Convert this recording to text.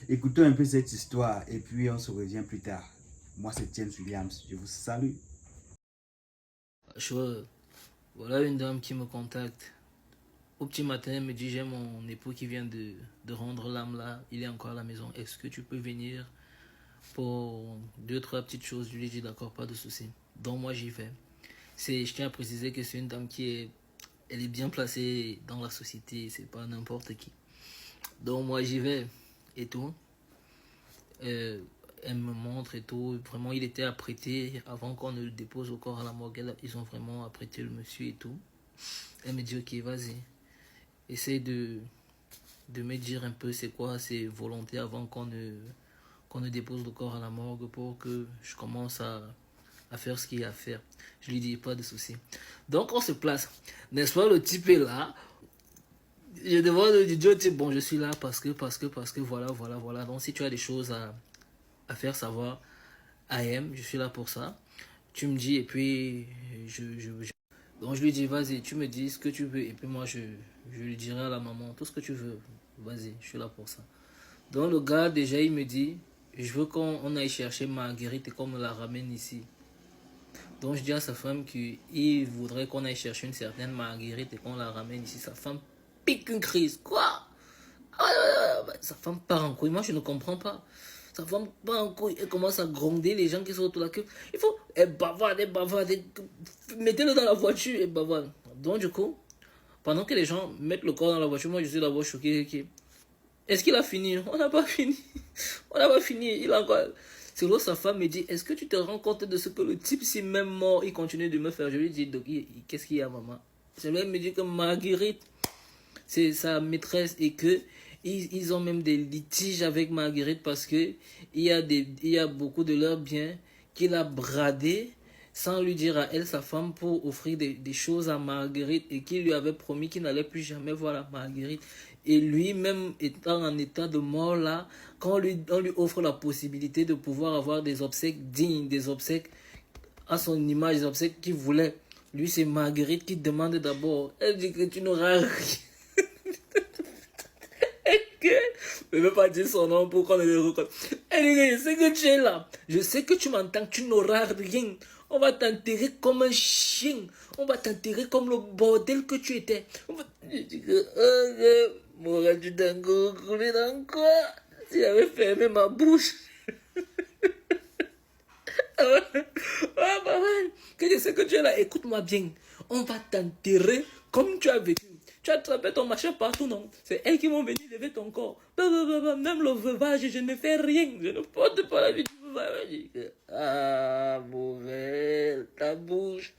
Écoutons un peu cette histoire et puis on se revient plus tard. Moi, c'est James Williams. Je vous salue. Je vois, voilà une dame qui me contacte. Au petit matin, elle me dit, j'ai mon époux qui vient de rendre l'âme là. Il est encore à la maison. Est-ce que tu peux venir pour deux, trois petites choses? Je lui dis, d'accord, pas de souci. Donc moi, j'y vais. Je tiens à préciser que c'est une dame elle est bien placée dans la société. C'est pas n'importe qui. Donc moi, j'y vais et tout. Euh, Elle me montre et tout. Vraiment, il était apprêté avant qu'on ne le dépose au corps à la morgue. Ils ont vraiment apprêté le monsieur et tout. Elle me dit, ok, vas-y. Essaye de me dire un peu c'est quoi ses volontés avant qu'on ne dépose le corps à la morgue pour que je commence à faire ce qu'il y a à faire. Je lui dis, pas de souci. Donc, on se place. N'est-ce pas, le type est là. Je demande au DJ, bon, je suis là parce que, voilà. Donc, si tu as des choses à faire savoir, je suis là pour ça. Tu me dis, et puis, donc, je lui dis, vas-y, tu me dis ce que tu veux, et puis moi, je lui dirai à la maman, tout ce que tu veux. Vas-y, je suis là pour ça. Donc, le gars, déjà, il me dit, je veux qu'on aille chercher Marguerite et qu'on me la ramène ici. Donc, je dis à sa femme qu'il voudrait qu'on aille chercher une certaine Marguerite et qu'on la ramène ici. Sa femme pique une crise. Quoi? Sa femme part en couille. Moi, je ne comprends pas. Sa femme part en couille. Elle commence à gronder les gens qui sont autour de la queue. Il faut. Elle bavarde. Mettez-le dans la voiture. Elle bavarde. Donc, du coup, pendant que les gens mettent le corps dans la voiture, moi, je suis d'abord choqué. Est-ce qu'il a fini? On n'a pas fini. On n'a pas fini. Il a encore. C'est là sa femme me dit, est-ce que tu te rends compte de ce que le type, si même mort, il continue de me faire? Je lui dis, donc, qu'est-ce qu'il y a, maman? C'est même me dit que Marguerite, c'est sa maîtresse et que ils ont même des litiges avec Marguerite parce que il y a beaucoup de leurs biens qu'il a bradé sans lui dire à elle, sa femme, pour offrir des choses à Marguerite et qu'il lui avait promis qu'il n'allait plus jamais voir la Marguerite. Et lui-même étant en état de mort là, quand on lui offre la possibilité de pouvoir avoir des obsèques dignes, des obsèques à son image, des obsèques qu'il voulait. Lui, c'est Marguerite qui demande d'abord. Elle dit que tu n'auras rien. Je ne veux pas dire son nom pour qu'on le reconnaisse. Elle dit, je sais que tu es là. Je sais que tu m'entends, tu n'auras rien. On va t'enterrer comme un chien. On va t'enterrer comme le bordel que tu étais. Je dis que, m'aurais-tu d'un coulé dans quoi? Si j'avais fermé ma bouche. Ah, maman, que je sais que tu es là. Écoute-moi bien. On va t'enterrer comme tu as vécu. Tu as attrapé ton machin partout, non? C'est elles qui vont venir lever ton corps. Même le veuvage, je ne fais rien. Je ne porte pas la vie du veuvage. Ah, Morel, ta bouche.